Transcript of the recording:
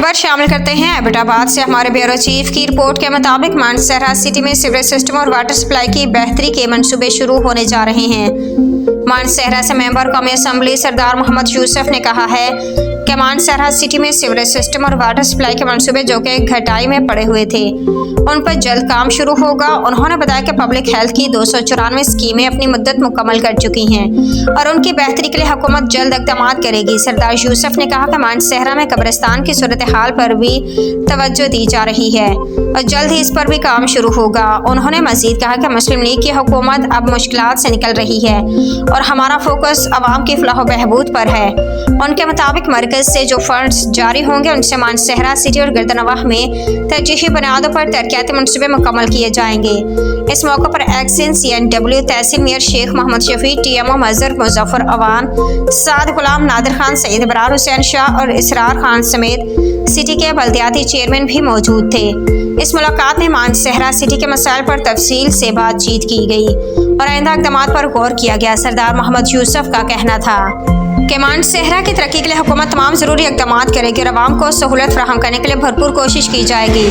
खबर शामिल करते हैं एबटाबाद से। हमारे ब्यूरो चीफ की रिपोर्ट के मुताबिक मानसहरा सिटी में सीवरेज सिस्टम और वाटर सप्लाई की बेहतरी के मंसूबे शुरू होने जा रहे हैं। मानसहरा से मेंबर कौमी असम्बली सरदार मोहम्मद यूसुफ ने कहा है कि मानसहरा सिटी में सीवरेज सिस्टम और वाटर सप्लाई के मंसूबे जो कि घटाई में पड़े हुए थे, उन पर जल्द काम शुरू होगा। उन्होंने बताया कि पब्लिक हेल्थ की 294 स्कीमें अपनी मुद्दत मुकम्मल कर चुकी हैं और उनकी बेहतरी के लिए हुकूमत जल्द इक़दाम करेगी। सरदार यूसुफ ने कहा कि मानसहरा में कब्रिस्तान की सूरत हाल पर भी तवज्जो दी जा रही है और जल्द ही इस पर भी काम शुरू होगा। उन्होंने मजीद कहा कि मुस्लिम लीग की हुकूमत अब मुश्किलात से निकल रही है और हमारा फोकस अवाम की फलाह बहबूद पर है। उनके मुताबिक मरकज से जो फंड्स जारी होंगे उनसे मानसहरा सिटी और गिरदनवाह में तरजीही बुनियादों पर तरक्याती मनसूबे मुकम्मल किए जाएंगे। इस मौके पर एक्सिन CNW तहसील मेयर शेख मोहम्मद शफी, TMO मजहर मुजफ्फर अवान, साद गुलाम, नादिर खान, सईद इब्रार हुसैन शाह और इसरार खान समेत सिटी के बल्दियाती चेयरमैन भी मौजूद थे। इस मुलाकात में मानसहरा सिटी के मसाइल पर तफसील से बातचीत की गई और आइंदा इक़दामात पर गौर किया गया। सरदार मोहम्मद यूसुफ का कहना था कि मानसहरा की तरक्की के लिए हुकूमत तमाम ज़रूरी इक़दामात करेगी और आवाम को सहूलत फराहम करने के लिए भरपूर कोशिश की जाएगी।